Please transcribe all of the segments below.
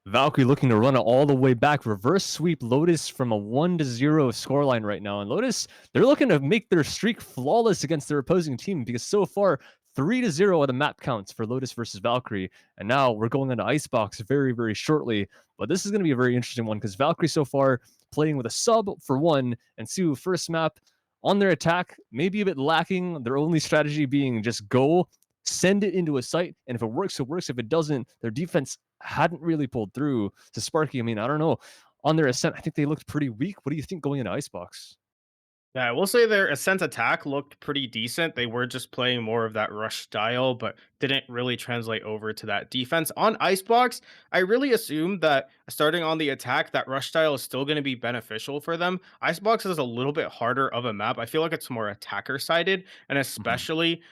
Valkyrie looking to run it all the way back. Reverse sweep Lotus from a 1-0 scoreline right now. And Lotus, they're looking to make their streak flawless against their opposing team because so far, 3-0 are the map counts for Lotus versus Valkyrie. And now we're going into Icebox very, very shortly. But this is going to be a very interesting one because Valkyrie so far playing with a sub for one, and two, first map on their attack, maybe a bit lacking. Their only strategy being just go, send it into a site, and if it works, it works. If it doesn't, their defense hadn't really pulled through. To Sparky, I mean, I don't know. On their ascent, I think they looked pretty weak. What do you think going into Icebox? Yeah, I will say their Ascent attack looked pretty decent. They were just playing more of that rush style, but didn't really translate over to that defense. On Icebox, I really assumed that starting on the attack, that rush style is still going to be beneficial for them. Icebox is a little bit harder of a map. I feel like it's more attacker sided, and Mhm. especially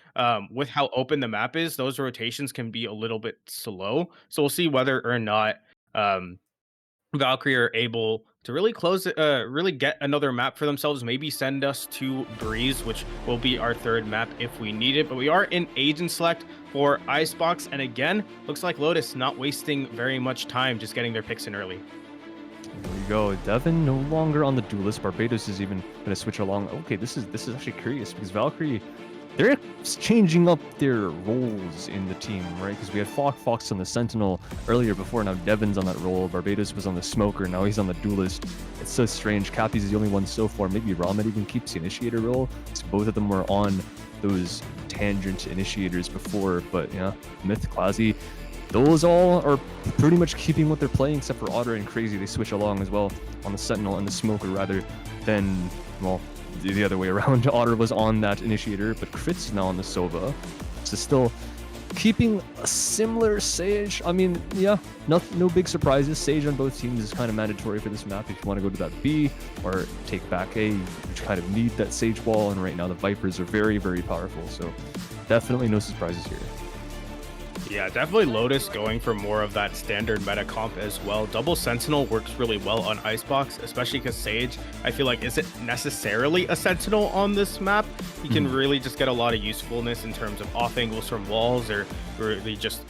with how open the map is, those rotations can be a little bit slow. So we'll see whether or not. Um, Valkyrie are able to really close it, really get another map for themselves. Maybe send us to Breeze, which will be our third map if we need it. But we are in agent select for Icebox, and again, looks like Lotus not wasting very much time, just getting their picks in early. There we go. Devin no longer on the duelist. Barbados is even going to switch along. Okay, this is actually curious because Valkyrie, they're changing up their roles in the team, right? Because we had Fox on the Sentinel earlier before. Now Devin's on that role. Barbados was on the Smoker. Now he's on the duelist. It's so strange. Cappy's the only one so far. Maybe Ramen even keeps the initiator role. So both of them were on those tangent initiators before. But yeah, Myth, Classy, those all are pretty much keeping what they're playing, except for Otter and Crazy. They switch along as well on the Sentinel and the Smoker rather than, well, the other way around. Otter was on that initiator, but Crit's now on the Sova. So still keeping a similar Sage. I mean, yeah, no big surprises. Sage on both teams is kind of mandatory for this map if you want to go to that B or take back A. You kind of need that Sage wall, and right now the Vipers are very, very powerful. So definitely no surprises here. Yeah, definitely Lotus going for more of that standard meta comp as well. Double Sentinel works really well on Icebox, especially because Sage, I feel like, isn't necessarily a Sentinel on this map. He can Mhm. really just get a lot of usefulness in terms of off angles from walls or really just,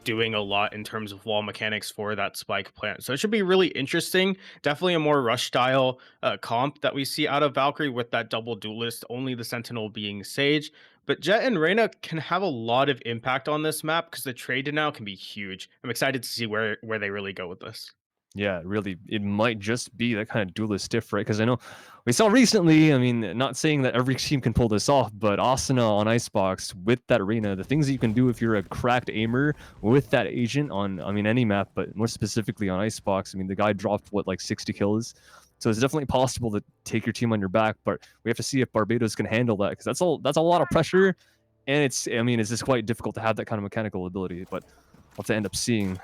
doing a lot in terms of wall mechanics for that spike plant. So it should be really interesting. Definitely a more rush style comp that we see out of Valkyrie with that double duelist, only the Sentinel being Sage. But Jet and Reyna can have a lot of impact on this map because the trade now can be huge. I'm excited to see where they really go with this. Yeah, really, it might just be that kind of duelist stiff, right? Because I know we saw recently, I mean, not saying that every team can pull this off, but Asuna on Icebox with that arena, the things that you can do if you're a cracked aimer with that agent on, I mean, any map, but more specifically on Icebox. I mean, the guy dropped, what, like 60 kills? So it's definitely possible to take your team on your back, but we have to see if Barbados can handle that because that's a lot of pressure. And I mean, it's just quite difficult to have that kind of mechanical ability, but we'll have to end up seeing.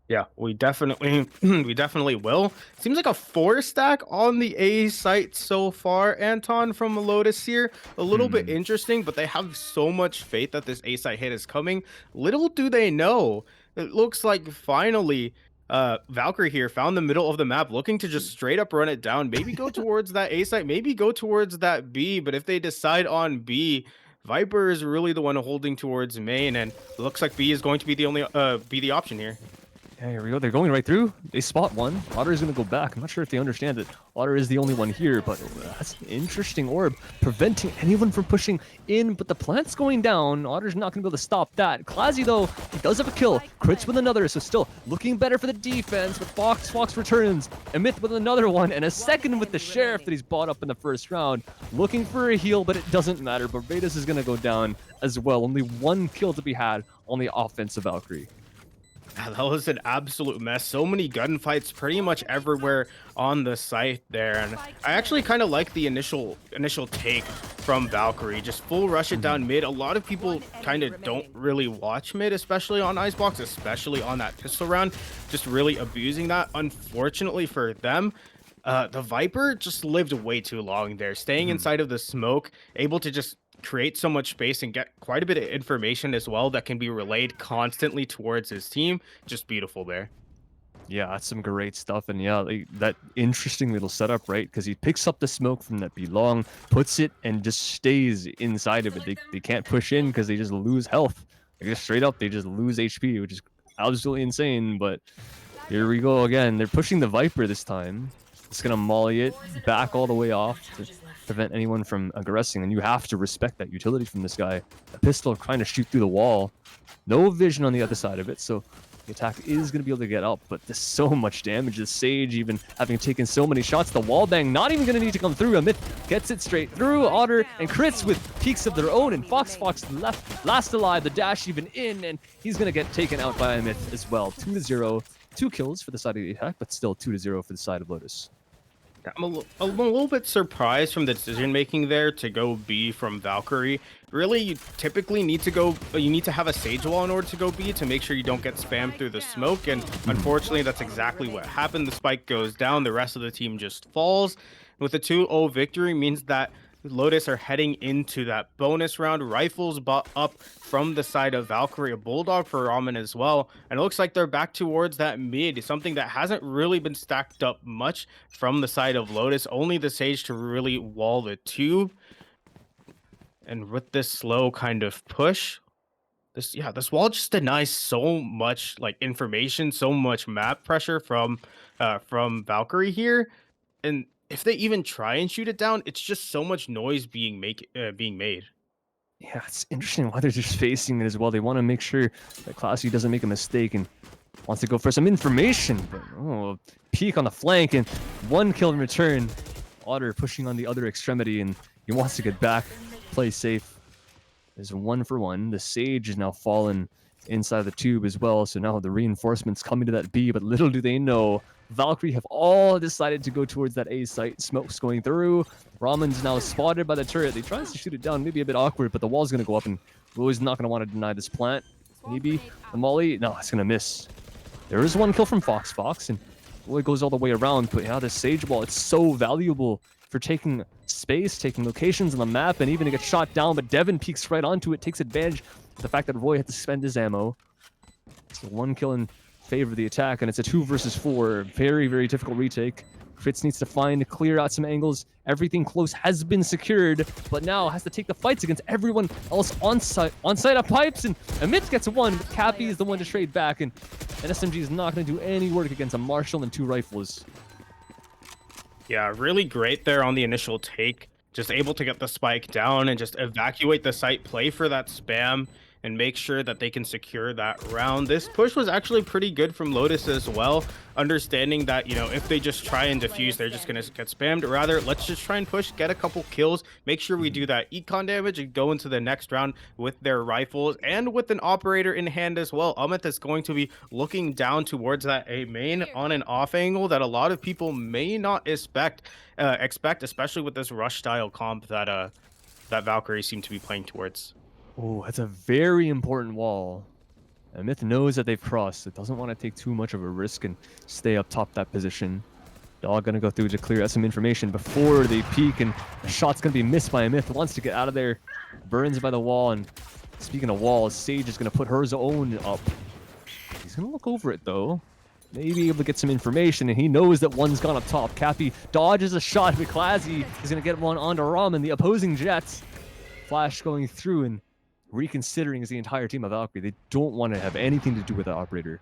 Yeah, we definitely we definitely will. Seems like a four stack on the A site so far, Anton from Lotus here. A little bit Hmm. interesting, but they have so much faith that this A site hit is coming. Little do they know, it looks like finally Valkyrie here found the middle of the map, looking to just straight up run it down. Maybe go towards that A site, maybe go towards that B, but if they decide on B, Viper is really the one holding towards main, and it looks like B is going to be the only be the option here. Yeah, here we go. They're going right through. They spot one. Otter is going to go back. I'm not sure if they understand that Otter is the only one here, but that's an interesting orb, preventing anyone from pushing in. But the plant's going down. Otter's not going to be able to stop that. Classy, though, he does have a kill. Crits with another, so still looking better for the defense. But Fox returns. Emith with another one, and a second with the Sheriff that he's bought up in the first round. Looking for a heal, but it doesn't matter. Barbados is going to go down as well. Only one kill to be had on the offensive Valkyrie. Yeah, that was an absolute mess. So many gunfights pretty much everywhere on the site there. And I actually kind of like the initial take from Valkyrie. Just full rush it Mhm. down mid. A lot of people kind of don't really watch mid, especially on Icebox, especially on that pistol round. Just really abusing that. Unfortunately for them, the Viper just lived way too long there, staying Mhm. inside of the smoke, able to just create so much space and get quite a bit of information as well that can be relayed constantly towards his team. Just beautiful there. Yeah, that's some great stuff. And yeah, like, that interesting little setup, right? Because he picks up the smoke from that belong, puts it, and just stays inside of it. They can't push in because they just lose health. I guess straight up, they just lose HP, which is absolutely insane. But here we go again. They're pushing the Viper this time. It's going to molly it back all the way off to prevent anyone from aggressing. And you have to respect that utility from this guy. A pistol trying to shoot through the wall. No vision on the other side of it, so the attack is going to be able to get up, but there's so much damage. The Sage even having taken so many shots. The wall bang not even going to need to come through. A Myth gets it straight through. Otter and crits with peaks of their own, and Fox left last alive. The dash even in, and he's going to get taken out by a Myth as well. 2-0. 2 kills for the side of the attack, but still 2-0 for the side of Lotus. I'm a little bit surprised from the decision making there to go B from Valkyrie. Really, you typically need to go. You need to have a Sage wall in order to go B to make sure you don't get spammed through the smoke. And unfortunately, that's exactly what happened. The spike goes down. The rest of the team just falls. With a 2-0 victory means that Lotus are heading into that bonus round. Rifles bought up from the side of Valkyrie, a Bulldog for Ramen as well. And it looks like they're back towards that mid, something that hasn't really been stacked up much from the side of Lotus. Only the Sage to really wall the tube. And with this slow kind of push, this wall just denies so much like information, so much map pressure from Valkyrie here. And if they even try and shoot it down, it's just so much noise being made. Yeah, it's interesting why they're just facing it as well. They want to make sure that Classy doesn't make a mistake and wants to go for some information. But peek on the flank and 1 kill in return. Otter pushing on the other extremity, and he wants to get back, play safe. There's a 1-for-1. The Sage is now fallen inside the tube as well, so now the reinforcements coming to that B, but little do they know, Valkyrie have all decided to go towards that A site. Smoke's going through. Ramen's now spotted by the turret. He tries to shoot it down, maybe a bit awkward, but the wall's going to go up, and Lou's not going to want to deny this plant. Maybe the molly. No, it's going to miss. There is 1 kill from Fox, and it goes all the way around. But yeah, this Sage wall, it's so valuable for taking space, taking locations on the map, and even to get shot down. But Devin peeks right onto it, takes advantage of the fact that Roy had to spend his ammo. It's 1 kill in favor of the attack, and it's a 2 versus 4. Very, very difficult retake. Fritz needs to clear out some angles. Everything close has been secured, but now has to take the fights against everyone else on site of pipes, and Amit gets 1, but Cappy is the one to trade back, and SMG is not going to do any work against a Marshall and 2 rifles. Yeah, really great there on the initial take. Just able to get the spike down and just evacuate the site, play for that spam, and make sure that they can secure that round. This push was actually pretty good from Lotus as well, understanding that, you know, if they just try and defuse, they're just going to get spammed. Rather, let's just try and push, get a couple kills, make sure we do that econ damage, and go into the next round with their rifles and with an operator in hand as well. Amit is going to be looking down towards that A main on an off angle that a lot of people may not expect, especially with this rush style comp that Valkyrie seem to be playing towards. Oh, that's a very important wall. And Myth knows that they've crossed. It doesn't want to take too much of a risk and stay up top that position. Dog gonna go through to clear out some information before they peek, and the shot's gonna be missed by a Myth. Wants to get out of there. Burns by the wall, and speaking of walls, Sage is gonna put her own up. He's gonna look over it though. Maybe able to get some information, and he knows that one's gone up top. Cappy dodges a shot, but Classy is gonna get one onto Ramen, the opposing Jets. Flash going through and reconsidering as the entire team of Valkyrie. They don't want to have anything to do with the operator.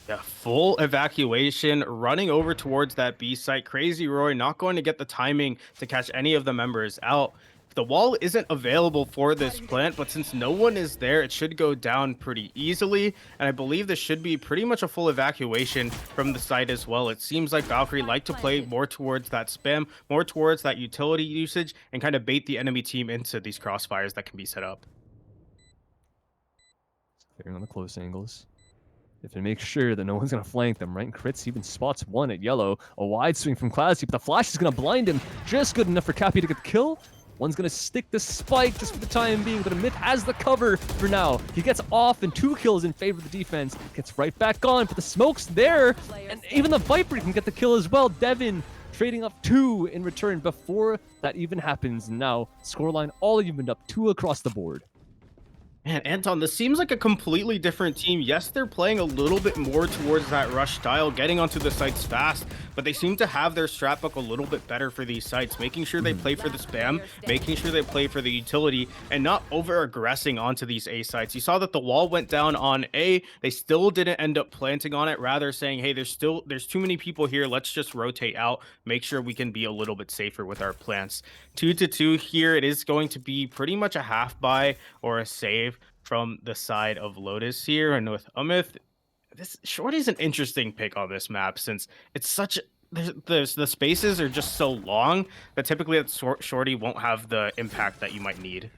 Yeah, full evacuation, running over towards that B site. Crazy Roy not going to get the timing to catch any of the members out. The wall isn't available for this plant, but since no one is there, it should go down pretty easily. And I believe this should be pretty much a full evacuation from the site as well. It seems like Valkyrie like to play more towards that spam, more towards that utility usage, and kind of bait the enemy team into these crossfires that can be set up. Clearing on the close angles. If they make sure that no one's going to flank them, right? Crits even spots 1 at yellow. A wide swing from Classy, but the flash is going to blind him. Just good enough for Cappy to get the kill. One's going to stick the spike just for the time being, but a Myth has the cover for now. He gets off, and 2 kills in favor of the defense. Gets right back on, but the smoke's there, and even the Viper can get the kill as well. Devin trading up 2 in return before that even happens. Now, scoreline all evened up, 2 across the board. Man, Anton, this seems like a completely different team. Yes, they're playing a little bit more towards that rush style, getting onto the sites fast, but they seem to have their strat book a little bit better for these sites, making sure they Mhm. play for the spam, making sure they play for the utility, and not over-aggressing onto these A sites. You saw that the wall went down on A. They still didn't end up planting on it, rather saying, hey, there's too many people here. Let's just rotate out, make sure we can be a little bit safer with our plants. 2-2 here. It is going to be pretty much a half buy or a save from the side of Lotus here. And with Umith, this Shorty's an interesting pick on this map since it's such the spaces are just so long that typically that Shorty won't have the impact that you might need.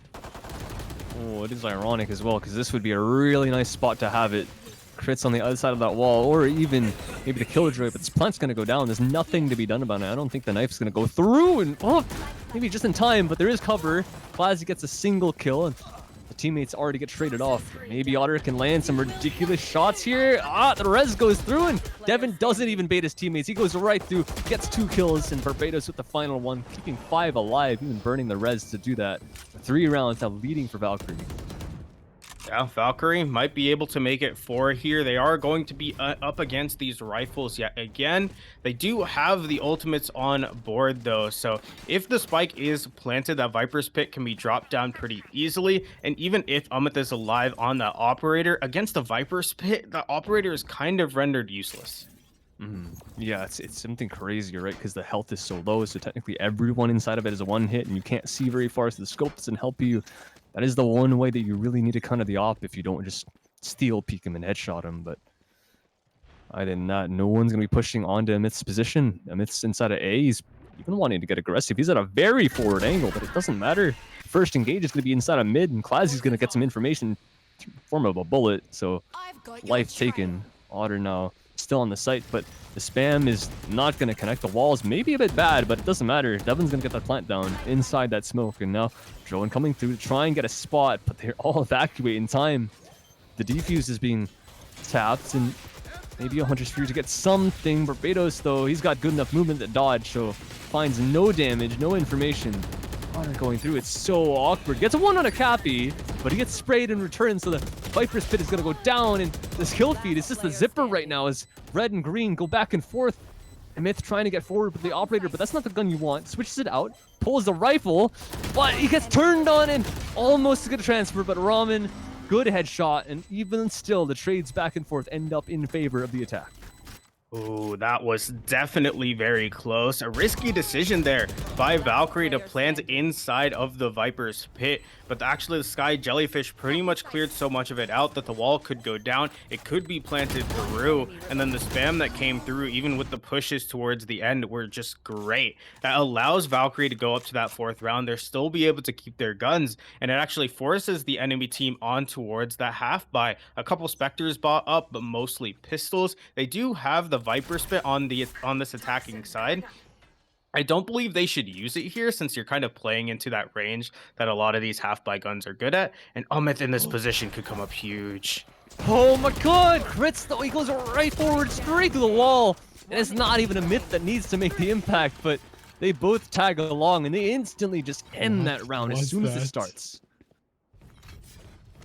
Oh, it is ironic as well, because this would be a really nice spot to have it. Crits on the other side of that wall, or even maybe the killjoy, but this plant's going to go down. There's nothing to be done about it. I don't think the knife's going to go through, and oh, maybe just in time, but there is cover. Clazy gets a single kill, and the teammates already get traded off. Maybe Otter can land some ridiculous shots here. The res goes through, and Devin doesn't even bait his teammates. He goes right through, gets 2 kills, and Barbados with the final one, keeping 5 alive, even burning the res to do that. 3 rounds now leading for Valkyrie. Yeah, Valkyrie might be able to make it 4 here. They are going to be up against these rifles yet again. They do have the ultimates on board though, so if the spike is planted, that Viper's Pit can be dropped down pretty easily. And even if Umith is alive on that operator, against the Viper's Pit, the operator is kind of rendered useless. Yeah, it's something crazy, right? Because the health is so low, so technically everyone inside of it is a one hit, and you can't see very far, so the scope doesn't help you. That is the one way that you really need to counter the op if you don't just steal peek him and headshot him. But other than that, no one's gonna be pushing onto Amith's position. Amith's inside of A. He's even wanting to get aggressive. He's at a very forward angle, but it doesn't matter. First engage is gonna be inside of mid, and Clazy's gonna get some information in the form of a bullet. So life taken. Otter now still on the site, but the spam is not going to connect. The walls maybe a bit bad, but it doesn't matter. Devin's going to get that plant down inside that smoke, and now Drowan coming through to try and get a spot, but they're all evacuate in time. The defuse is being tapped, and maybe a Hunter's Fury to get something. Barbados, though, he's got good enough movement to dodge, so finds no damage, no information. Otter going through, it's so awkward. Gets a 1 on a Cappy, but he gets sprayed in return, so the Viper's Pit is going to go down, and this kill feed is just the zipper right now as red and green go back and forth. Myth trying to get forward with the operator, but that's not the gun you want. Switches it out, pulls the rifle, but he gets turned on and almost going to transfer, but Ramen, good headshot, and even still, the trades back and forth end up in favor of the attack. Ooh, that was definitely very close. A risky decision there by Valkyrie to plant inside of the Viper's Pit. But actually, the Sky Jellyfish pretty much cleared so much of it out that the wall could go down. It could be planted through. And then the spam that came through, even with the pushes towards the end, were just great. That allows Valkyrie to go up to that 4th round. They'll still be able to keep their guns. And it actually forces the enemy team on towards that half buy. A couple Spectres bought up, but mostly pistols. They do have the Viper Spit on this attacking side. I don't believe they should use it here since you're kind of playing into that range that a lot of these half-buy guns are good at. And Umith in this position could come up huge. Oh my god! Crits though, he goes right forward, straight to the wall. And it's not even a myth that needs to make the impact, but they both tag along and they instantly just end that round as soon as it starts.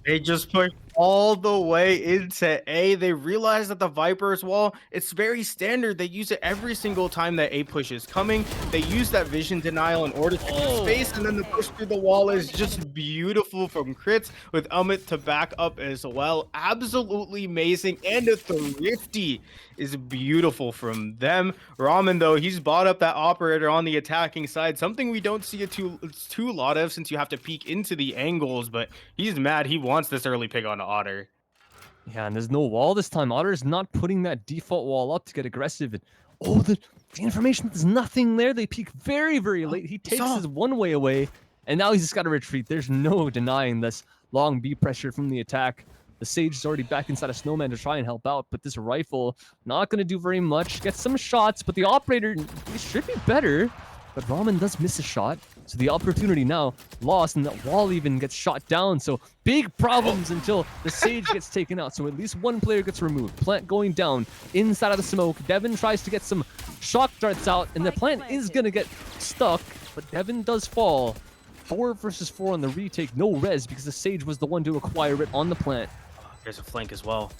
They just put all the way into A. They realize that the Viper's wall, it's very standard. They use it every single time that A push is coming. They use that vision denial in order to keep space, and then the push through the wall is just beautiful from Crits with Umith to back up as well. Absolutely amazing, and a thrifty is beautiful from them. Ramen, though, he's bought up that operator on the attacking side, something we don't see too lot of since you have to peek into the angles, but he's mad. He wants this early pick on Otter. Yeah, and there's no wall this time. Otter is not putting that default wall up to get aggressive. And the information, there's nothing there. They peek very, very late. He takes his one way away, and now he's just got to retreat. There's no denying this long B pressure from the attack. The Sage is already back inside a Snowman to try and help out, but this rifle not going to do very much. Gets some shots, but the operator should be better. But Ramen does miss a shot, so the opportunity now lost, and that wall even gets shot down. So big problems until the Sage gets taken out. So at least one player gets removed. Plant going down inside of the smoke. Devin tries to get some shock darts out, and the plant is going to get stuck, but Devin does fall. 4 versus 4 on the retake. No res because the Sage was the one to acquire it on the plant. There's a flank as well.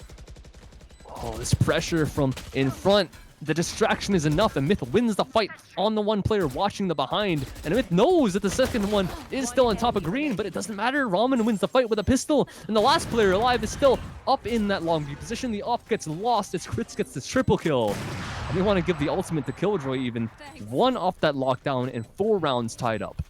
Oh, this pressure from in front. The distraction is enough, and Myth wins the fight on the one player watching the behind. And Myth knows that the second one is still on top of green, but it doesn't matter. Ramen wins the fight with a pistol, and the last player alive is still up in that long view position. The op gets lost as Crits gets this triple kill. And they want to give the ultimate to Killjoy even. 1 off that lockdown and 4 rounds tied up.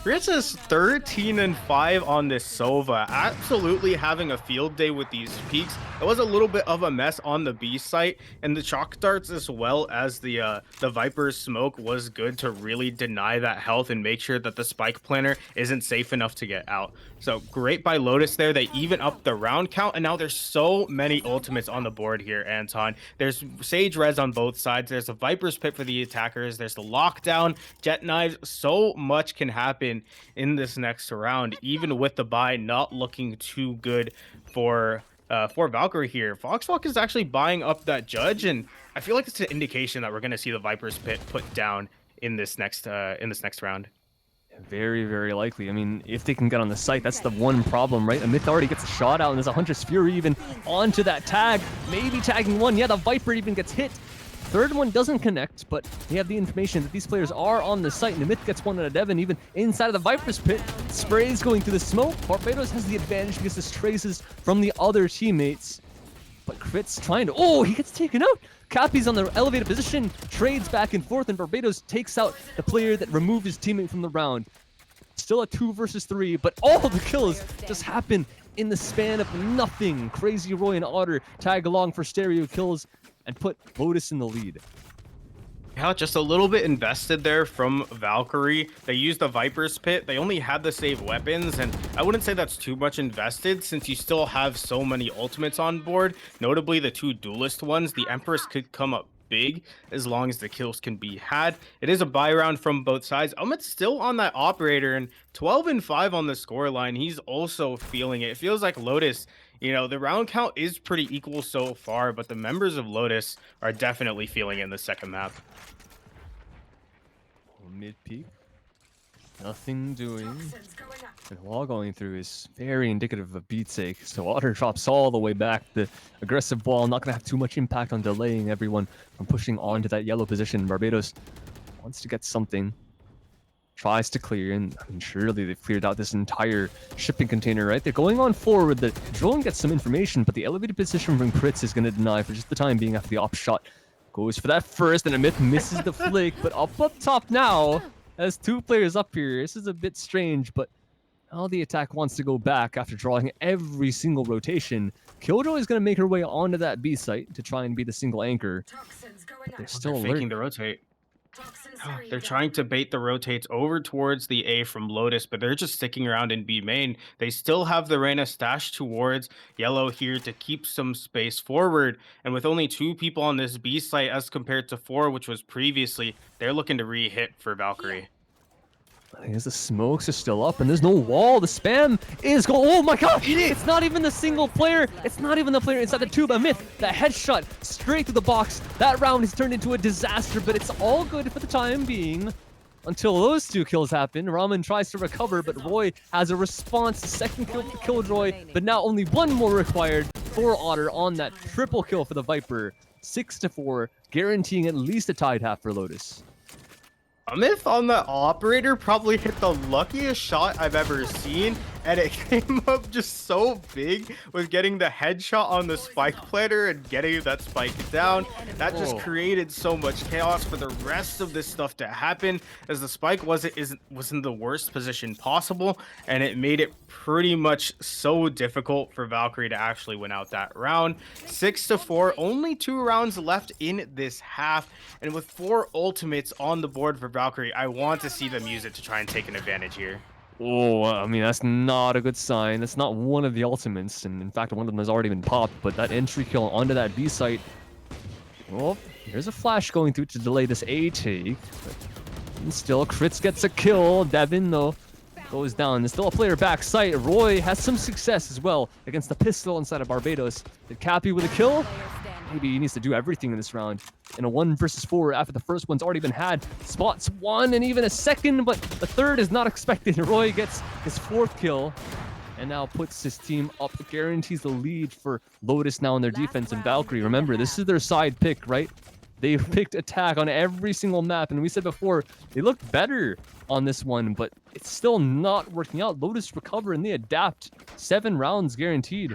Crits is 13-5 on this Sova. Absolutely having a field day with these peaks. It was a little bit of a mess on the B site, and the chalk darts as well as the Viper's smoke was good to really deny that health and make sure that the spike planner isn't safe enough to get out. So great by Lotus there. They even up the round count, and now there's so many ultimates on the board here, Anton. There's Sage res on both sides. There's a Viper's pit for the attackers. There's the lockdown, jet knives. So much can happen in this next round, even with the buy not looking too good for Valkyrie here. Foxwalk is actually buying up that judge, and I feel like it's an indication that we're going to see the Viper's pit put down in this next round. Very, very likely. I mean, if they can get on the site, that's the one problem, right? A Myth already gets a shot out, and there's a Huntress Fury even onto that tag. Maybe tagging one. Yeah, the Viper even gets hit. Third one doesn't connect, but we have the information that these players are on the site, and the Myth gets one out of Devon, even inside of the Viper's pit. Sprays going through the smoke. Barbados has the advantage because this traces from the other teammates. But Crit's trying to... Oh, he gets taken out! Cappy's on the elevated position, trades back and forth, and Barbados takes out the player that removed his teammate from the round. Still a 2 versus 3, but all the kills just happen in the span of nothing. Crazy Roy and Otter tag along for stereo kills and put Lotus in the lead. Yeah, just a little bit invested there from Valkyrie. They used the Viper's pit. They only had the save weapons, and I wouldn't say that's too much invested since you still have so many ultimates on board, notably the 2 duelist ones. The Empress could come up big as long as the kills can be had. It is a buy round from both sides. Umit's still on that operator, and 12-5 on the scoreline. He's also feeling it. It feels like Lotus, you know, the round count is pretty equal so far, but the members of Lotus are definitely feeling it in the second map. Mid peak, nothing doing, and wall going through is very indicative of a beat sake. So Otter drops all the way back. The aggressive wall not going to have too much impact on delaying everyone from pushing onto that yellow position. Barbados wants to get something, tries to clear, and I mean, surely they've cleared out this entire shipping container, right? They're going on forward. The drone gets some information, but the elevated position from Crits is going to deny for just the time being after the op shot. Goes for that first, and a Myth misses the flick, but up top now, has 2 players up here. This is a bit strange, but now the attack wants to go back after drawing every single rotation. Killjoy is going to make her way onto that B site to try and be the single anchor. They're still faking the rotate. They're trying to bait the rotates over towards the A from Lotus, but they're just sticking around in B main. They still have the Reyna stashed towards yellow here to keep some space forward. And with only 2 people on this B site as compared to 4, which was previously, they're looking to re-hit for Valkyrie. I think the smokes are still up, and there's no wall. The spam is going. Oh my god! It's not even the single player. It's not even the player inside the tube. A Myth, the headshot straight through the box. That round has turned into a disaster, but it's all good for the time being. Until those 2 kills happen, Ramen tries to recover, but Roy has a response. Second kill for Killjoy, but now only 1 more required for Otter on that triple kill for the Viper. 6-4, guaranteeing at least a tied half for Lotus. Myth on the operator probably hit the luckiest shot I've ever seen, and it came up just so big with getting the headshot on the spike planter and getting that spike down. That just created so much chaos for the rest of this stuff to happen, as the spike was in the worst position possible, and it made it pretty much so difficult for Valkyrie to actually win out that round. 6-4, only 2 rounds left in this half, and with 4 ultimates on the board for Valkyrie, I want to see them use it to try and take an advantage here. Oh, I mean, that's not a good sign. That's not one of the ultimates, and in fact, one of them has already been popped, but that entry kill onto that B site. Well, here's a flash going through to delay this A take, but still, Crits gets a kill. Devin, though, goes down. There's still a player back site. Roy has some success as well against the pistol inside of Barbados. Did Cappy with a kill? maybe he needs to do everything in this round. In a 1 versus 4 after the first one's already been had. Spots 1 and even a second, but the third is not expected. Roy gets his 4th kill and now puts his team up, guarantees the lead for Lotus now in their defense. And Valkyrie, remember, this is their side pick, right? They've picked attack on every single map, and we said before, they look better on this one, but it's still not working out. Lotus recover and they adapt. 7 rounds guaranteed.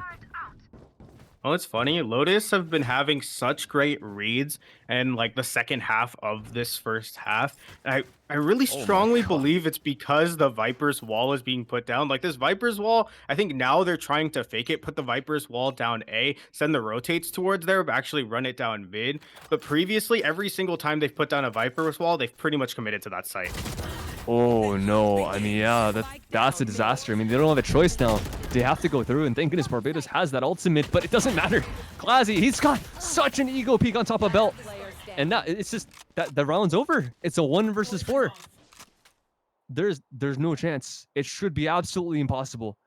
Oh, it's funny. Lotus have been having such great reads and like the second half of this first half. I really strongly believe it's because the Viper's wall is being put down. Like this Viper's wall, I think now they're trying to fake it, put the Viper's wall down A, send the rotates towards there, but actually run it down mid. But previously, every single time they've put down a Viper's wall, they've pretty much committed to that site. Oh no, I mean, yeah, that's a disaster. I mean, they don't have a choice now. They have to go through, and thank goodness Barbados has that ultimate, but it doesn't matter. Classy, he's got such an ego peak on top of Belt. And now it's just that the round's over. It's a 1 versus 4. There's no chance. It should be absolutely impossible.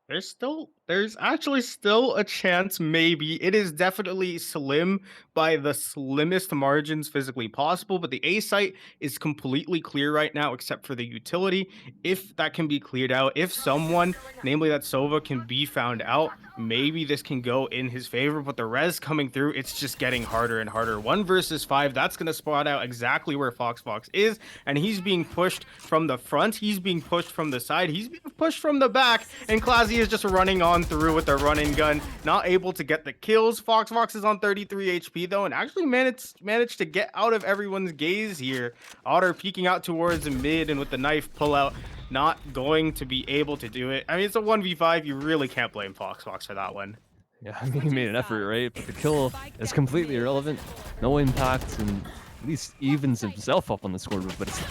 There's actually still a chance, maybe. It is definitely slim by the slimmest margins physically possible, but the A site is completely clear right now, except for the utility. If that can be cleared out, if someone, namely that Sova, can be found out, maybe this can go in his favor, but the res coming through, it's just getting harder and harder. 1 versus 5, that's going to spot out exactly where Fox is, and he's being pushed from the front, he's being pushed from the side, he's being pushed from the back, and Classy is just running on through with the running gun, not able to get the kills. Fox is on 33 HP though, and actually managed to get out of everyone's gaze here. Otter peeking out towards the mid, and with the knife pull out, not going to be able to do it. I mean, it's a 1v5. You really can't blame Fox for that one. Yeah, I mean, he made an effort, right? But the kill is completely irrelevant. No impact, and at least evens himself up on the scoreboard, but it's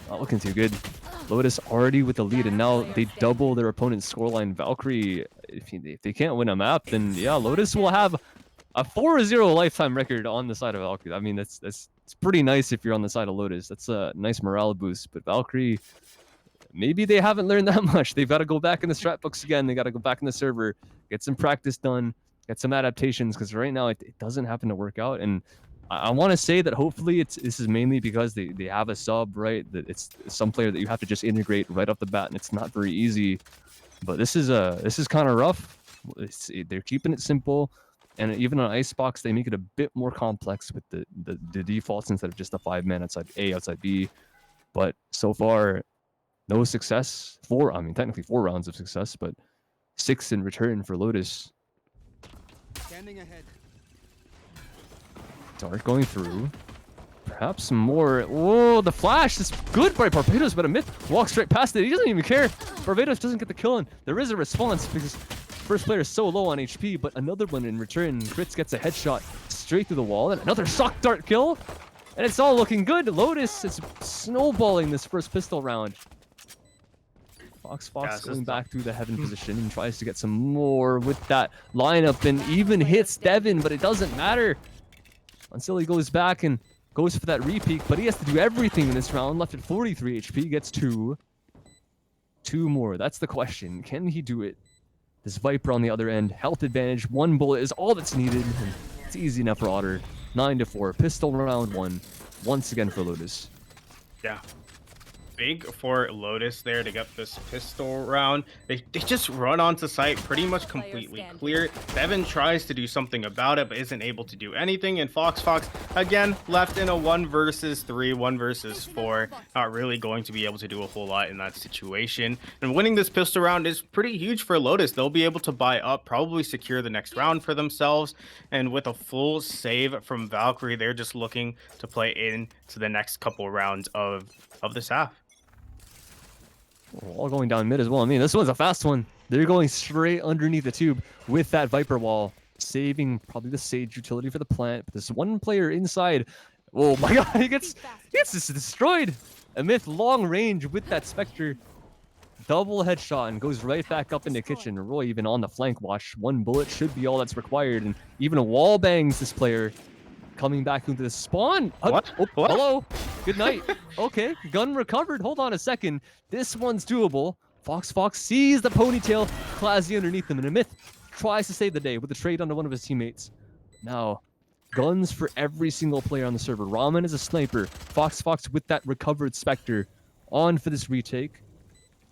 not looking too good. Lotus already with the lead, and now they double their opponent's scoreline. Valkyrie, if they can't win a map, then yeah, Lotus will have a 4-0 lifetime record on the side of Valkyrie. I mean, it's pretty nice if you're on the side of Lotus. That's a nice morale boost. But Valkyrie, maybe they haven't learned that much. They've got to go back in the strat books again. They got to go back in the server, get some practice done, get some adaptations, because right now it doesn't happen to work out. And I want to say that hopefully this is mainly because they have a sub, right? That it's some player that you have to just integrate right off the bat, and it's not very easy. But this is kind of rough. They're keeping it simple, and even on Icebox they make it a bit more complex with the defaults instead of just the 5-man outside A, outside B. But so far, no success. Technically 4 rounds of success, but 6 in return for Lotus. Standing ahead. Dart going through. Perhaps some more. Whoa, the flash is good by Barbados, but a myth walks straight past it. He doesn't even care. Barbados doesn't get the kill, and there is a response because first player is so low on HP, but another one in return. Grits gets a headshot straight through the wall, and another shock dart kill. And it's all looking good. Lotus is snowballing this first pistol round. Fox going back through the heaven position and tries to get some more with that lineup, and even hits Devin, but it doesn't matter until he goes back and goes for that repeat. But he has to do everything in this round. Left at 43 HP, gets 2 more. That's the question. Can he do it? This Viper on the other end, health advantage, 1 bullet is all that's needed, and it's easy enough for Otter. 9-4, pistol round 1 once again for Lotus. Yeah. Big for Lotus there to get this pistol round. They just run onto site pretty much completely clear. Devin tries to do something about it, but isn't able to do anything. And Fox again left in a 1 versus 3, 1 versus 4. Not really going to be able to do a whole lot in that situation. And winning this pistol round is pretty huge for Lotus. They'll be able to buy up, probably secure the next round for themselves. And with a full save from Valkyrie, they're just looking to play into the next couple rounds of this half. All going down mid as well. I mean, this one's a fast one. They're going straight underneath the tube with that Viper wall, saving probably the Sage utility for the plant. But this one player inside, oh my god, he gets this destroyed. A myth long range with that Spectre. Double headshot and goes right back up in the kitchen. Roy even on the flank watch. 1 bullet should be all that's required. And even a wall bangs this player. Coming back into the spawn. What? Oh, hello. Good night. Okay, gun recovered. Hold on a second. This one's doable. Fox sees the ponytail. Classy underneath him, and a myth tries to save the day with a trade onto one of his teammates. Now, guns for every single player on the server. Ramen is a sniper. Fox with that recovered Spectre. On for this retake.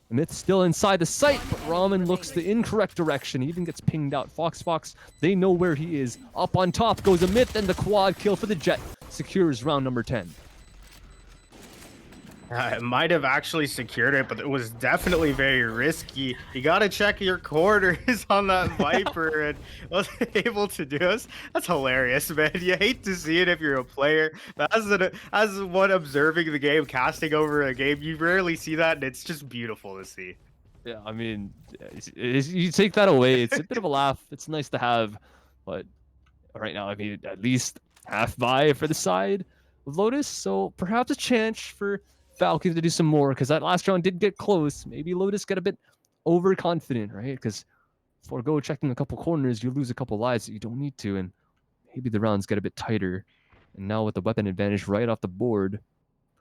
Myth still inside the site, but Ramen looks the incorrect direction. He even gets pinged out. Fox, they know where he is. Up on top goes a Myth, and the quad kill for the Jet secures round number 10. It might have actually secured it, but it was definitely very risky. You gotta check your corners on that Viper, and wasn't able to do this. That's hilarious, man. You hate to see it if you're a player, but as one observing the game, casting over a game, you rarely see that, and it's just beautiful to see. Yeah, I mean, you take that away, it's a bit of a laugh. It's nice to have, but right now, I mean, at least half buy for the side of Lotus, so perhaps a chance for Valkyrie to do some more, because that last round did get close. Maybe Lotus get a bit overconfident, right? Because forego checking a couple corners, you lose a couple lives that you don't need to, and maybe the rounds get a bit tighter. And now with the weapon advantage right off the board,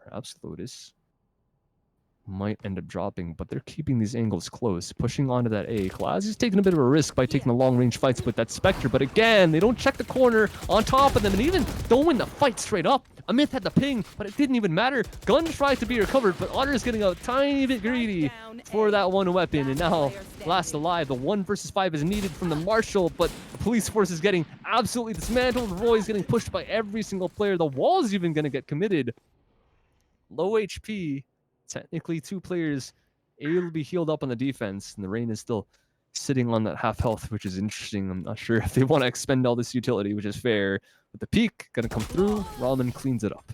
perhaps Lotus might end up dropping, but they're keeping these angles close, pushing onto that A. Class is taking a bit of a risk by taking the long-range fights with that Spectre, but again, they don't check the corner on top of them, and even don't win the fight straight up. A Myth had the ping, but it didn't even matter. Gun tried to be recovered, but Otter is getting a tiny bit greedy for that one weapon, and now last alive. The 1 versus 5 is needed from the Marshal, but the police force is getting absolutely dismantled. Roy is getting pushed by every single player. The wall is even going to get committed. Low HP. Technically, 2 players able to be healed up on the defense, and the Rain is still sitting on that half health, which is interesting. I'm not sure if they want to expend all this utility, which is fair. But the peak gonna come through. Ramen cleans it up.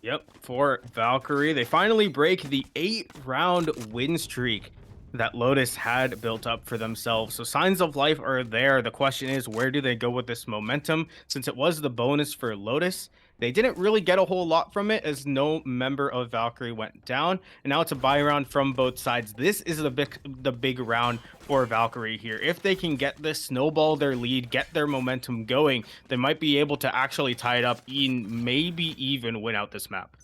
Yep, for Valkyrie, they finally break the 8-round win streak that Lotus had built up for themselves. So signs of life are there. The question is, where do they go with this momentum? Since it was the bonus for Lotus, they didn't really get a whole lot from it, as no member of Valkyrie went down, and now it's a buy round from both sides. This is the big round for Valkyrie here. If they can get this, snowball their lead, get their momentum going, they might be able to actually tie it up and maybe even win out this map.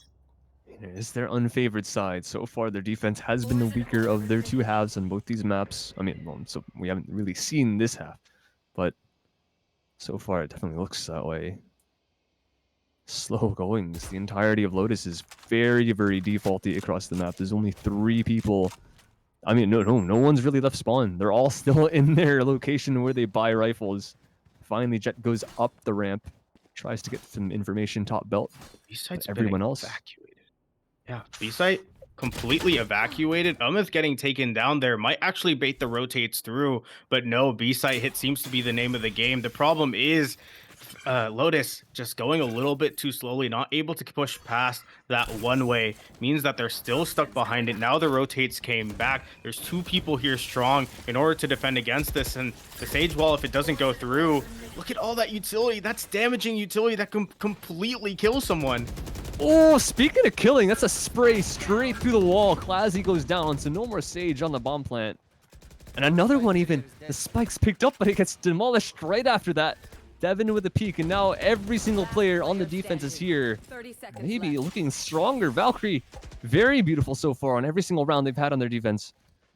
It is their unfavored side. So far, their defense has been the weaker of their 2 halves on both these maps. I mean, well, so we haven't really seen this half, but so far it definitely looks that way. Slow goings. The entirety of Lotus is very, very defaulty across the map. There's only 3 people. I mean, no one's really left spawn. They're all still in their location where they buy rifles. Finally, Jet goes up the ramp, tries to get some information top belt. B-site's everyone else evacuated. Yeah, B-site completely evacuated. Umith getting taken down there might actually bait the rotates through, but no, B-site hit seems to be the name of the game. The problem is Lotus just going a little bit too slowly, not able to push past that one way, means that they're still stuck behind it. Now the rotates came back. There's 2 people here strong in order to defend against this, and the Sage Wall, if it doesn't go through, look at all that utility. That's damaging utility that can completely kill someone. Oh, speaking of killing, that's a spray straight through the wall. Classy goes down, so no more Sage on the bomb plant. And another one even. The spike's picked up, but it gets demolished right after that. Devin with the peak, and now every single player on the defense is here. Maybe looking stronger. Valkyrie, very beautiful so far on every single round they've had on their defense.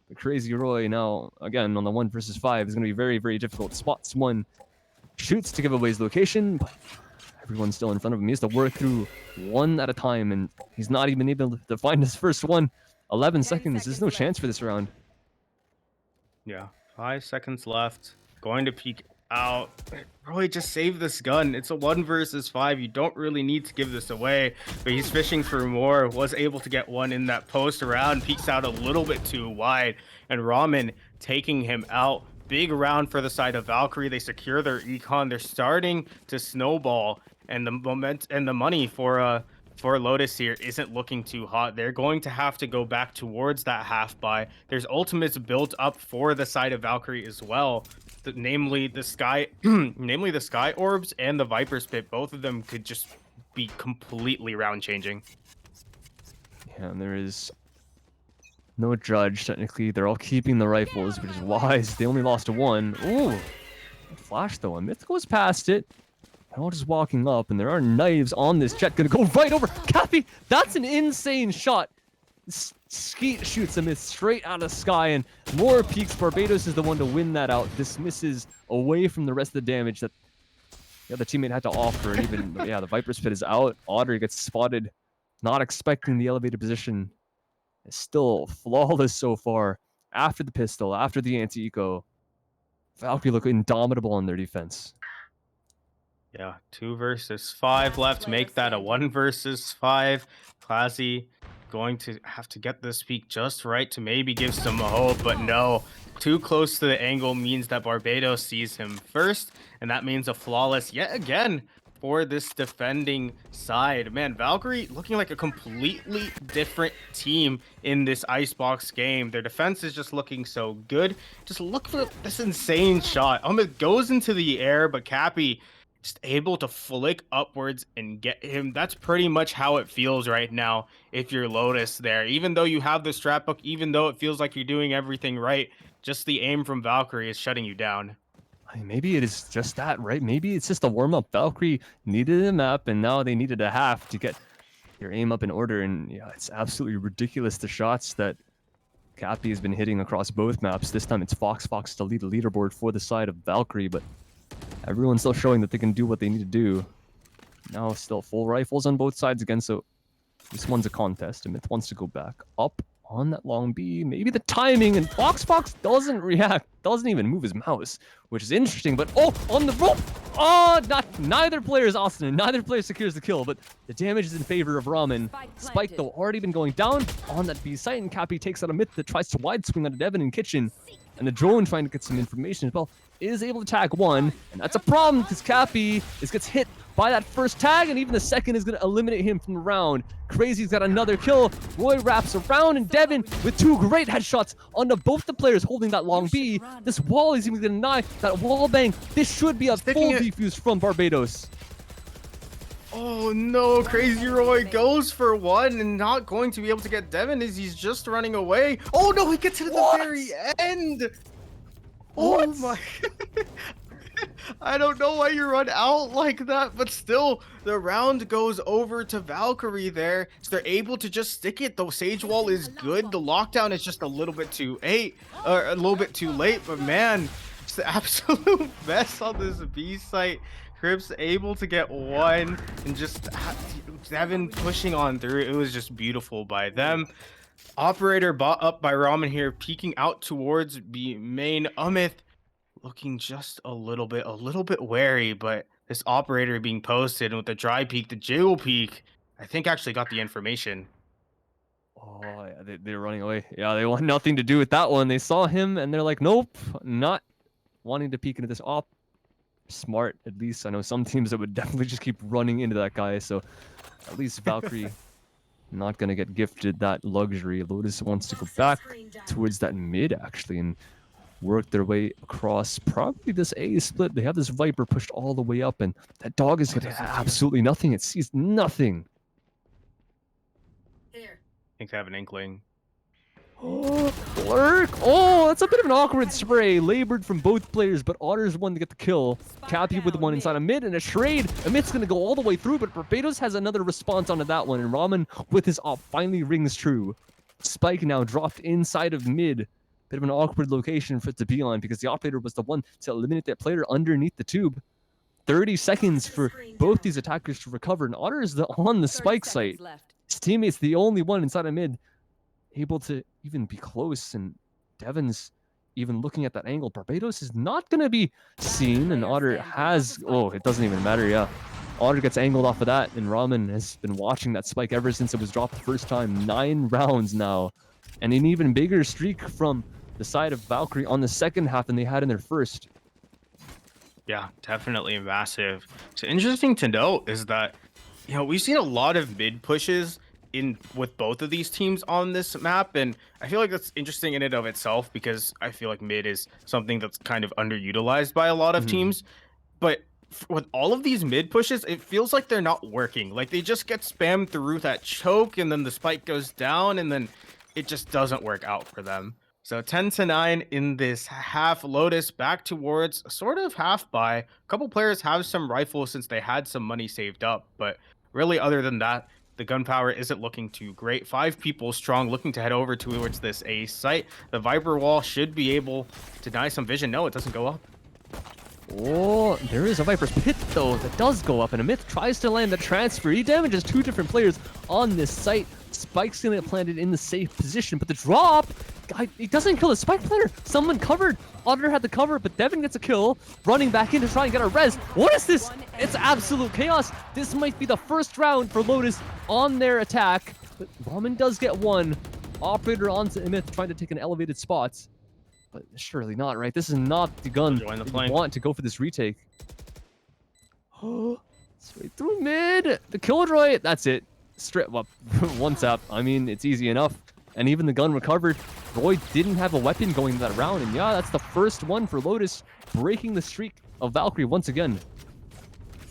The Crazy Roy now, again, on the 1 versus 5 is going to be very, very difficult. Spots 1, shoots to give away his location, but everyone's still in front of him. He has to work through 1 at a time, and he's not even able to find his first one. 11 seconds. There's no chance for this round. Yeah, 5 seconds left. Going to peek out. Roy, just save this gun. It's a 1 versus 5. You don't really need to give this away, but he's fishing for more. Was able to get 1 in that post around. Peeks out a little bit too wide, and Ramen taking him out. Big round for the side of Valkyrie. They secure their econ. They're starting to snowball, and the moment and the money for Lotus here isn't looking too hot. They're going to have to go back towards that half buy. There's ultimates built up for the side of Valkyrie as well. Namely the sky orbs and the Viper Spit. Both of them could just be completely round changing. Yeah, and there is no judge technically. They're all keeping the rifles, which is wise. They only lost 1. Ooh, flash though. A Myth goes past it. They're all just walking up, and there are knives on this Jet. Gonna go right over Kathy. That's an insane shot. Skeet shoots a Myth straight out of the sky, and more peaks. Barbados is the one to win that out. Dismisses away from the rest of the damage that the teammate had to offer. And even, yeah, the Viper's Pit is out. Otter gets spotted, not expecting the elevated position. It's still flawless so far. After the pistol, after the anti-eco, Valkyrie look indomitable on their defense. Yeah, 2 versus 5 left. Make that a 1 versus 5. Classy going to have to get this peak just right to maybe give some hope, but no. Too close to the angle means that Barbados sees him first, and that means a flawless yet again for this defending side. Man, Valkyrie looking like a completely different team in this Icebox game. Their defense is just looking so good. Just look for this insane shot. It goes into the air, but Cappy just able to flick upwards and get him. That's pretty much how it feels right now if you're Lotus there. Even though you have the strat book, even though it feels like you're doing everything right, just the aim from Valkyrie is shutting you down. I mean, maybe it is just that, right? Maybe it's just a warm-up. Valkyrie needed a map, and now they needed a half to get their aim up in order. And yeah, it's absolutely ridiculous, the shots that Cappy has been hitting across both maps. This time it's Fox to lead the leaderboard for the side of Valkyrie, but everyone's still showing that they can do what they need to do. Now still full rifles on both sides again, so this one's a contest. Myth wants to go back up on that long B. Maybe the timing, and Fox doesn't react, doesn't even move his mouse, which is interesting, but oh, on the rope! Oh, neither player is Austin, and neither player secures the kill, but the damage is in favor of Ramen. Spike, though, already been going down on that B site, and Cappy takes out a Myth that tries to wide swing onto Devin in Kitchen, and the drone trying to get some information as well is able to tag one, and that's a problem because Cappy gets hit by that first tag, and even the second is going to eliminate him from the round. Crazy's got another kill. Roy wraps around, and Devin with 2 great headshots onto both the players holding that long B. This wall is even going to deny that wall bang. This should be a full defuse from Barbados. Oh no, Crazy Roy goes for 1 and not going to be able to get Devin as he's just running away. Oh no, he gets it at the very end. What? Oh my. I don't know why you run out like that, but still, the round goes over to Valkyrie there. So they're able to just stick it. The Sage Wall is good. The lockdown is just a little bit too late, but man, it's the absolute best on this B site. Crips able to get 1 and just Devin pushing on through. It was just beautiful by them. Operator bought up by Ramen here, peeking out towards the main. Looking just a little bit wary, but this operator being posted, and with the dry peek, the jiggle peek, I think actually got the information. Oh, yeah, they're running away. Yeah, they want nothing to do with that one. They saw him, and they're like, nope, not wanting to peek into this op. Smart, at least. I know some teams that would definitely just keep running into that guy, so at least Valkyrie not going to get gifted that luxury. Lotus wants to go back towards that mid, actually, and work their way across probably this A split. They have this Viper pushed all the way up, and that dog is getting absolutely nothing. It sees nothing. I think I have an inkling. Oh, Lurk! Oh, that's a bit of an awkward spray. Labored from both players, but Otter's one to get the kill. Cappy with one inside a mid, and a trade. Amit's going to go all the way through, but Barbados has another response onto that one, and Ramen with his op finally rings true. Spike now dropped inside of mid. Bit of an awkward location for it to be on because the operator was the one to eliminate that player underneath the tube. 30 seconds for both these attackers to recover, and Otter is on the Spike site. His teammate's the only one inside of mid able to even be close, and Devin's even looking at that angle. Barbados is not going to be seen, and Otter has... Oh, it doesn't even matter, yeah. Otter gets angled off of that, and Ramen has been watching that Spike ever since it was dropped the first time. 9 rounds now, and an even bigger streak from the side of Valkyrie on the second half than they had in their first. Yeah, definitely massive. So interesting to note is that, we've seen a lot of mid pushes with both of these teams on this map, and I feel like that's interesting in and of itself because I feel like mid is something that's kind of underutilized by a lot of teams. But with all of these mid pushes, it feels like they're not working. Like they just get spammed through that choke, and then the spike goes down, and then it just doesn't work out for them. So 10-9 in this half. Lotus back towards sort of half buy. A couple players have some rifles since they had some money saved up, but really other than that, the gunpowder isn't looking too great. 5 people strong looking to head over towards this A site. The Viper wall should be able to deny some vision. No, it doesn't go up. Oh, there is a Viper's Pit, though, that does go up, and Amith tries to land the transfer. He damages 2 different players on this site. Spike's gonna get planted in the safe position, but the drop, he doesn't kill the Spike player. Someone covered. Auditor had the cover, but Devin gets a kill, running back in to try and get a res. What is this? It's absolute chaos. This might be the first round for Lotus on their attack, but Ramen does get one. Operator onto Amith trying to take an elevated spot. But surely not, right? This is not the gun Join the that flank. you want to go for this retake. Straight through mid. The Killjoy. That's it. Straight up. One tap. I mean, it's easy enough. And even the gun recovered. Roy didn't have a weapon going into that round. And yeah, that's the first one for Lotus, breaking the streak of Valkyrie once again.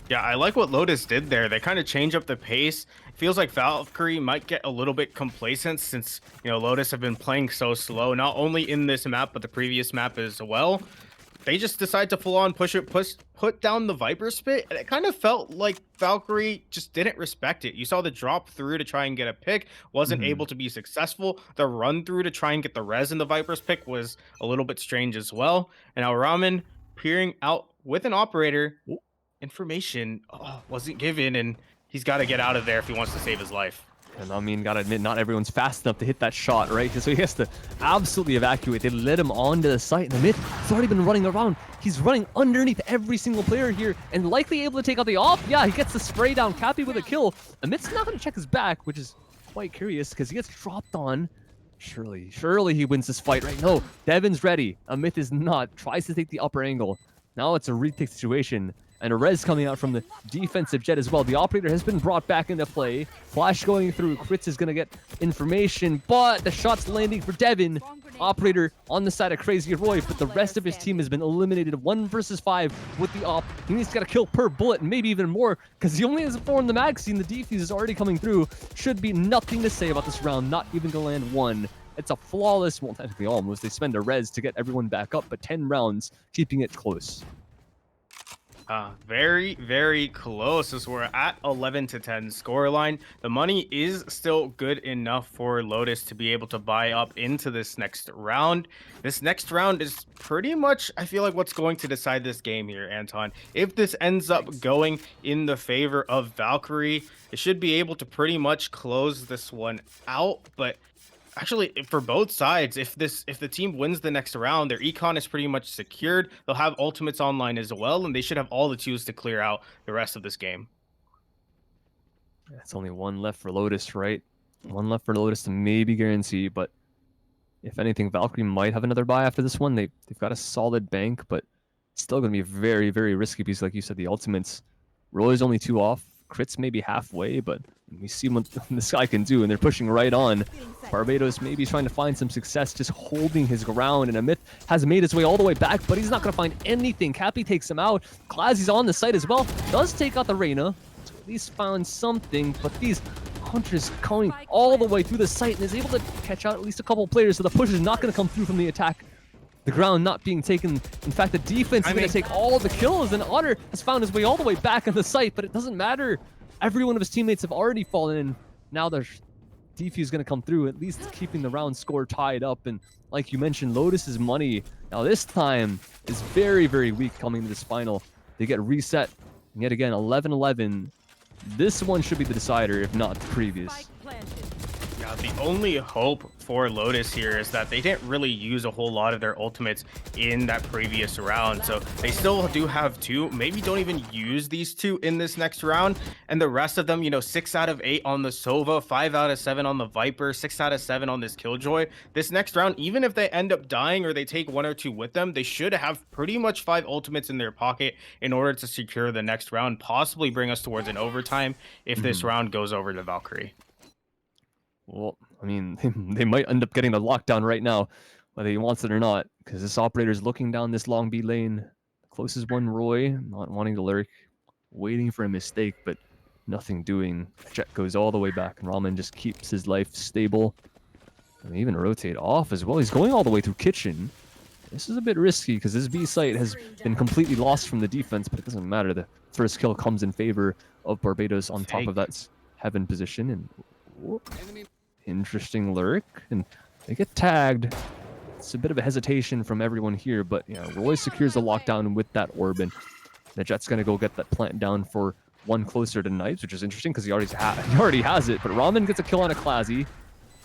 Yeah, I like what Lotus did there. They kind of change up the pace. It feels like Valkyrie might get a little bit complacent since, you know, Lotus have been playing so slow, not only in this map, but the previous map as well. They just decide to full on put down the Viper Spit, and it kind of felt like Valkyrie just didn't respect it. You saw the drop through to try and get a pick, wasn't able to be successful. The run through to try and get the res in the Viper's pick was a little bit strange as well. And now Ramen peering out with an operator. Information wasn't given, and he's got to get out of there if he wants to save his life. And I mean, gotta admit, not everyone's fast enough to hit that shot, right? So he has to absolutely evacuate. They led him onto the site, and the mid has already been running around. He's running underneath every single player here, and likely able to take out the off. Yeah, he gets the spray down. Cappy with a kill. Amit's not going to check his back, which is quite curious, because he gets dropped on. Surely he wins this fight, right? No, Devin's ready. Amit is not. Tries to take the upper angle. Now it's a retake situation. And a res coming out from the defensive jet as well. The operator has been brought back into play. Flash going through. Kritz is going to get information, but the shot's landing for Devin. Operator on the side of Crazy Roy, but the rest of his team has been eliminated 1 versus 5 with the op. He needs to get a kill per bullet, and maybe even more, because he only has 4 in the magazine. The defuse is already coming through. Should be nothing to say about this round, not even to land 1. It's a flawless, well, technically almost. They spend a res to get everyone back up, but 10 rounds, keeping it close. Very, very close as we're at 11-10 scoreline. The money is still good enough for Lotus to be able to buy up into this next round. This next round is pretty much, I feel like, what's going to decide this game here, Anton. If this ends up going in the favor of Valkyrie, it should be able to pretty much close this one out, but actually, for both sides, if the team wins the next round, their econ is pretty much secured. They'll have ultimates online as well, and they should have all the twos to clear out the rest of this game. It's only 1 left for Lotus, right? 1 left for Lotus to maybe guarantee, but if anything, Valkyrie might have another buy after this one. They've got a solid bank, but still going to be a very, very risky piece. Like you said, the ultimates. Roy's only 2 off. Crits maybe halfway, but we see what this guy can do, and they're pushing right on. Barbados maybe trying to find some success, just holding his ground, and Amith has made his way all the way back, but he's not going to find anything. Cappy takes him out. Clazy's on the site as well. Does take out the Reyna. So at least found something, but these hunters coming all the way through the site and is able to catch out at least a couple players, so the push is not going to come through from the attack. The ground not being taken. In fact, the defense is going to take all the kills, and Otter has found his way all the way back on the site, but it doesn't matter. Every one of his teammates have already fallen in. Now their defuse is going to come through, at least keeping the round score tied up. And like you mentioned, Lotus's money now this time is very, very weak coming to this final. They get reset, and yet again, 11-11. This one should be the decider, if not the previous. Yeah, the only hope for Lotus here is that they didn't really use a whole lot of their ultimates in that previous round, so they still do have 2. Maybe don't even use these 2 in this next round, and the rest of them, you know, 6 out of 8 on the Sova, 5 out of 7 on the Viper, 6 out of 7 on this Killjoy. This next round, even if they end up dying or they take 1 or 2 with them, they should have pretty much 5 ultimates in their pocket in order to secure the next round, possibly bring us towards an overtime if this round goes over to Valkyrie. Well, I mean, they might end up getting the lockdown right now, whether he wants it or not, because this operator is looking down this long B lane. The closest one, Roy, not wanting to lurk, waiting for a mistake, but nothing doing. Jet goes all the way back, and Ramen just keeps his life stable. And they even rotate off as well. He's going all the way through kitchen. This is a bit risky, because this B site has been completely lost from the defense, but it doesn't matter. The first kill comes in favor of Barbados on top of that heaven position, and interesting lurk, and they get tagged. It's a bit of a hesitation from everyone here, but yeah, Roy secures the lockdown with that orb, and the Jet's gonna go get that plant down for one closer to Knives, which is interesting because he already has it. But Ramen gets a kill on a Clazy,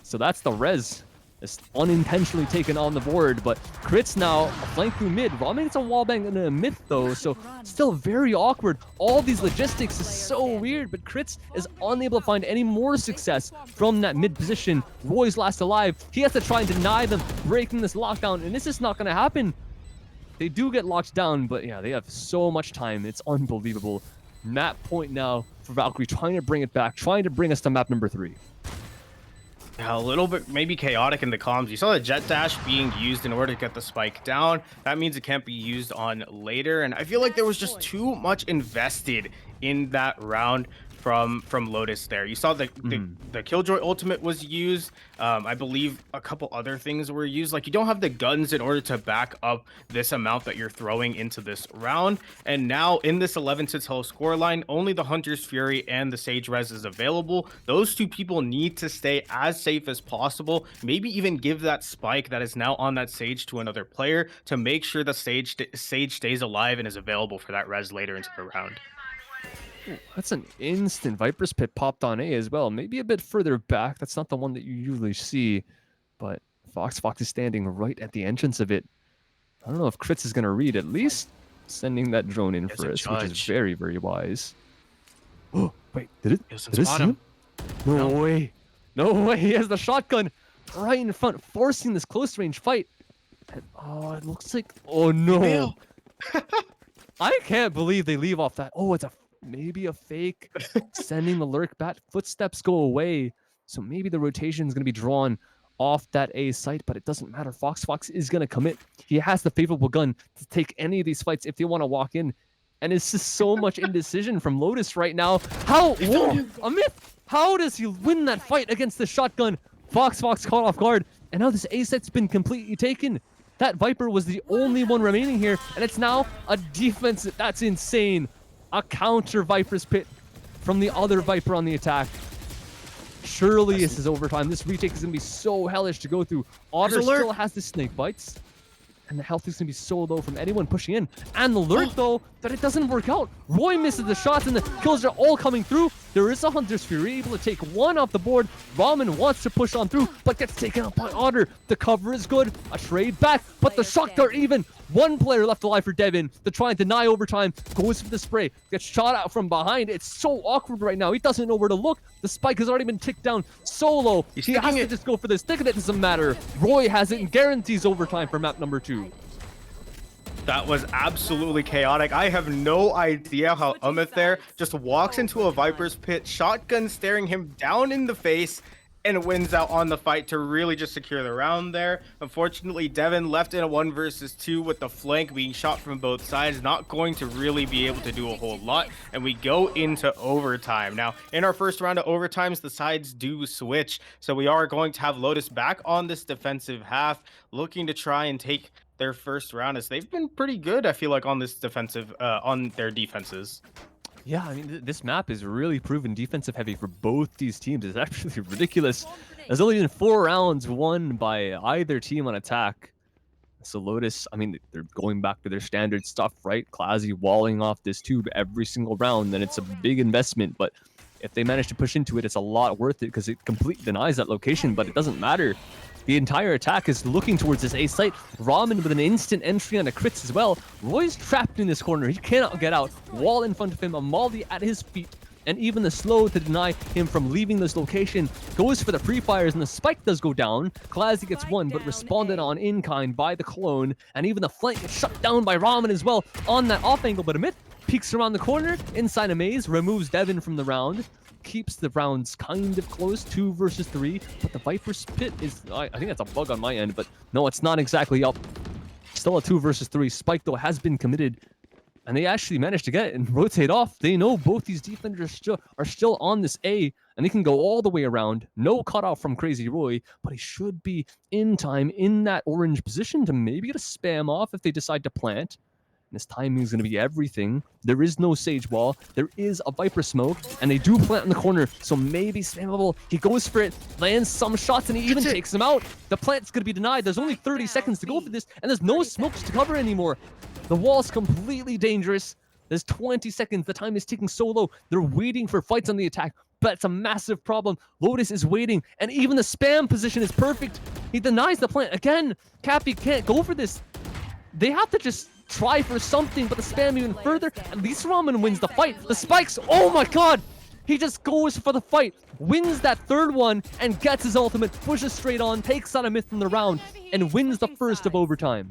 so that's the res. It's unintentionally taken on the board, but Crits now flank through mid. Ramen gets a wallbang and a myth though, so still very awkward. All these logistics is so weird, but Crits is unable to find any more success from that mid position. Roy's last alive. He has to try and deny them breaking this lockdown, and this is not going to happen. They do get locked down, but yeah, they have so much time. It's unbelievable. Map point now for Valkyrie, trying to bring it back, trying to bring us to map number 3. Yeah, a little bit maybe chaotic in the comms. You saw the jet dash being used in order to get the spike down. That means it can't be used on later. And I feel like there was just too much invested in that round from Lotus there. You saw the Killjoy ultimate was used. I believe a couple other things were used. Like, you don't have the guns in order to back up this amount that you're throwing into this round. And now in this 11-6 scoreline, only the Hunter's Fury and the Sage Res is available. Those two people need to stay as safe as possible. Maybe even give that spike that is now on that Sage to another player to make sure the Sage stays alive and is available for that res later into the round. That's an instant Viper's Pit popped on A as well. Maybe a bit further back. That's not the one that you usually see. But Fox is standing right at the entrance of it. I don't know if Crits is going to read, at least sending that drone in for us, which is very, very wise. Oh, wait, did it see him? No way. No way. He has the shotgun right in front, forcing this close range fight. And, oh, it looks like... Oh, no. I can't believe they leave off that. Oh, it's maybe a fake. Sending the lurk back. Footsteps go away. So maybe the rotation is going to be drawn off that A site, but it doesn't matter. Fox is going to commit. He has the favorable gun to take any of these fights if they want to walk in. And it's just so much indecision from Lotus right now. How? Whoa, a myth. How does he win that fight against the shotgun? Fox caught off guard. And now this A site's been completely taken. That Viper was the only one remaining here, and it's now a defense. That's insane. A counter Viper's Pit from the other Viper on the attack. Surely this is overtime. This retake is going to be so hellish to go through. Otter still has the snake bites. And the health is going to be so low from anyone pushing in. And the lurk, though, that it doesn't work out. Roy misses the shots, and the kills are all coming through. There is a Hunter's Fury, able to take one off the board. Ramen wants to push on through, but gets taken up by Otter. The cover is good. A trade back, but the shock dart even. One player left alive for Devin to try and deny overtime. Goes for the spray. Gets shot out from behind. It's so awkward right now. He doesn't know where to look. The spike has already been ticked down so low. He has to just go for this. Stick it doesn't matter. Roy has it and guarantees overtime for map number 2. That was absolutely chaotic. I have no idea how Umith there just walks into a Viper's Pit, shotgun staring him down in the face, and wins out on the fight to really just secure the round there. Unfortunately, Devin left in a 1 versus 2 with the flank being shot from both sides, not going to really be able to do a whole lot, and we go into overtime. Now, in our first round of overtimes, the sides do switch, so we are going to have Lotus back on this defensive half, looking to try and take their first round, as they've been pretty good, I feel like, on this defensive, on their defenses. Yeah, I mean, this map is really proven defensive heavy for both these teams. It's actually ridiculous. There's only been 4 rounds won by either team on attack. So Lotus, I mean, they're going back to their standard stuff, right? Clazy walling off this tube every single round, then it's a big investment. But if they manage to push into it, it's a lot worth it because it completely denies that location, but it doesn't matter. The entire attack is looking towards this A site. Ramen with an instant entry on the crits as well. Roy's trapped in this corner. He cannot get out. Wall in front of him. A molly at his feet. And even the slow to deny him from leaving this location. Goes for the pre-fires, and the spike does go down. Clazy gets one, but responded on in kind by the clone. And even the flank gets shut down by Ramen as well on that off angle. But Amit peeks around the corner inside a maze. Removes Devin from the round. Keeps the rounds kind of close, 2 versus 3, but the Viper's Pit is, I think that's a bug on my end, but no, it's not exactly up. Still a 2 versus 3. Spike, though, has been committed, and they actually managed to get it and rotate off. They know both these defenders are still on this A, and they can go all the way around. No cutoff from Crazy Roy, but he should be in time in that orange position to maybe get a spam off if they decide to plant. This timing is going to be everything. There is no Sage Wall. There is a Viper Smoke, and they do plant in the corner, so maybe spammable. He goes for it, lands some shots, and he even takes him out. The plant's going to be denied. There's only 30 seconds to go for this, and there's no smokes to cover anymore. The wall's completely dangerous. There's 20 seconds. The time is ticking so low. They're waiting for fights on the attack, but it's a massive problem. Lotus is waiting, and even the spam position is perfect. He denies the plant. Again, Cappy can't go for this. They have to just try for something, but the spam even further. At least Ramen wins the fight. The spikes, oh my god! He just goes for the fight, wins that third one, and gets his ultimate, pushes straight on, takes out a myth from the round, and wins the first of overtime.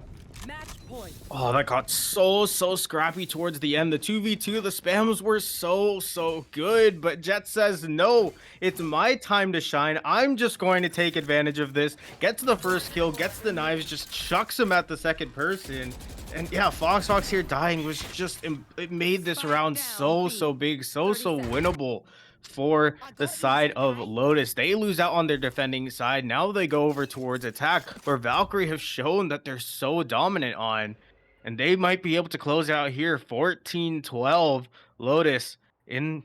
Oh, that got so scrappy towards the end. The 2v2, the spams were so good, but Jet says, no, it's my time to shine. I'm just going to take advantage of this. Gets the first kill, gets the knives, just chucks him at the second person. And yeah, Fox here dying was just, it made this round so big, so winnable for the side of Lotus. They lose out on their defending side. Now they go over towards attack, where Valkyrie have shown that they're so dominant on, and they might be able to close out here. 14-12 Lotus in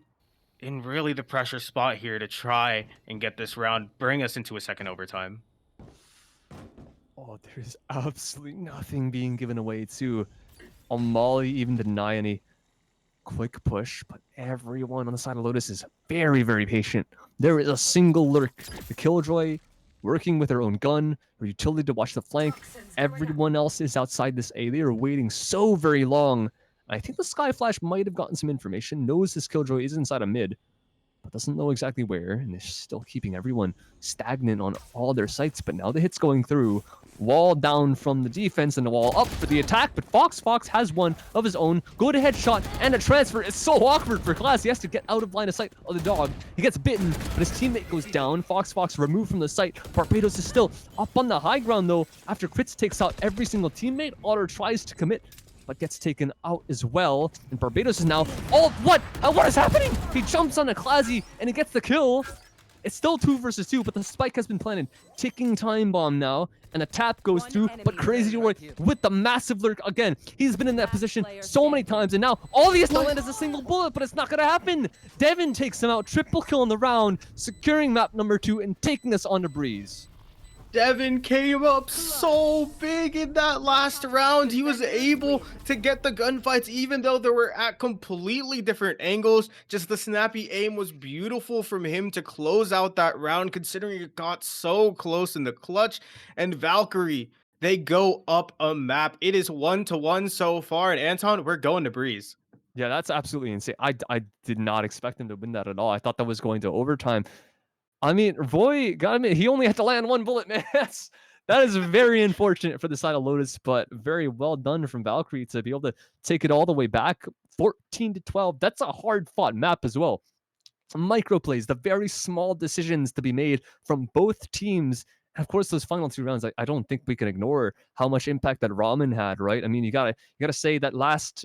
really the pressure spot here to try and get this round, bring us into a second overtime. Oh, there's absolutely nothing being given away to Amali, even deny any quick push, but everyone on the side of Lotus is very patient. There is a single lurk. The Killjoy working with her own gun, her utility to watch the flank. Everyone else is outside this A. They are waiting so very long. I think the Sky Flash might have gotten some information, knows this Killjoy is inside a mid, but doesn't know exactly where, and is still keeping everyone stagnant on all their sites. But now the hit's going through. Wall down from the defense and the wall up for the attack, but Fox has one of his own. Good headshot and a transfer. It's so awkward for Class. He has to get out of line of sight of the dog. He gets bitten, but his teammate goes down. Fox removed from the site. Barbados is still up on the high ground though. After Crits takes out every single teammate, Otter tries to commit, but gets taken out as well. And Barbados is now, oh, what is happening? He jumps on a Classy and he gets the kill. It's still 2 versus 2, but the spike has been planted. Ticking time bomb now, and the tap goes through, but Crazy Roy with the massive lurk again. He's been in that position so many times, and now all he has to land is a single bullet, but it's not gonna happen. Devin takes him out, triple kill in the round, securing map number 2 and taking us on to Breeze. Devin came up so big in that last round. He was able to get the gunfights, even though they were at completely different angles. Just the snappy aim was beautiful from him to close out that round, considering it got so close in the clutch. And Valkyrie, they go up a map. It is 1-1 so far. And Anton, we're going to Breeze. Yeah, that's absolutely insane. I did not expect him to win that at all. I thought that was going to overtime. I mean, Roy, gotta admit, he only had to land one bullet, man. That is very unfortunate for the side of Lotus, but very well done from Valkyrie to be able to take it all the way back. 14-12. That's a hard-fought map as well. Micro plays, the very small decisions to be made from both teams. And of course, those final 2 rounds, I don't think we can ignore how much impact that Ramen had, right? I mean, you gotta say that last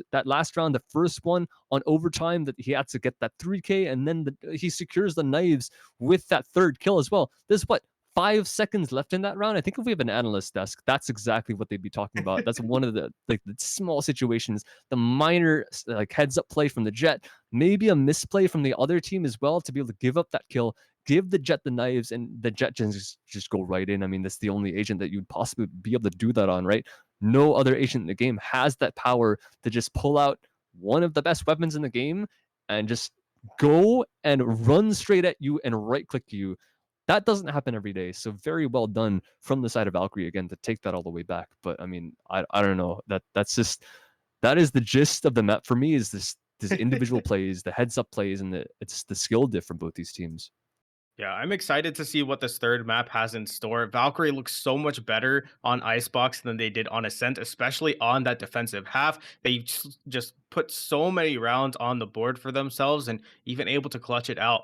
round, the first one on overtime, that he had to get that 3K, and then he secures the knives with that third kill as well. There's 5 seconds left in that round. I think if we have an analyst desk, that's exactly what they'd be talking about. That's one of the the small situations, the minor heads up play from the Jet, maybe a misplay from the other team as well to be able to give up that kill, give the Jet the knives, and the Jet just go right in. I mean, that's the only agent that you'd possibly be able to do that on, right? No other agent in the game has that power to just pull out one of the best weapons in the game and just go and run straight at you and right click you. That doesn't happen every day. So very well done from the side of Valkyrie again to take that all the way back. But I mean, I don't know. That is the gist of the map for me, is this individual plays, the heads up plays, and it's the skill diff from both these teams. Yeah, I'm excited to see what this third map has in store. Valkyrie looks so much better on Icebox than they did on Ascent, especially on that defensive half. They just put so many rounds on the board for themselves and even able to clutch it out.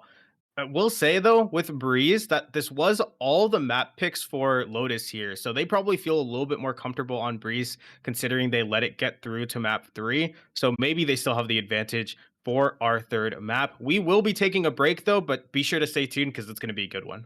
I will say though, with Breeze, that this was all the map picks for Lotus here. So they probably feel a little bit more comfortable on Breeze, considering they let it get through to map 3. So maybe they still have the advantage for our third map. We will be taking a break though, but be sure to stay tuned because it's going to be a good one.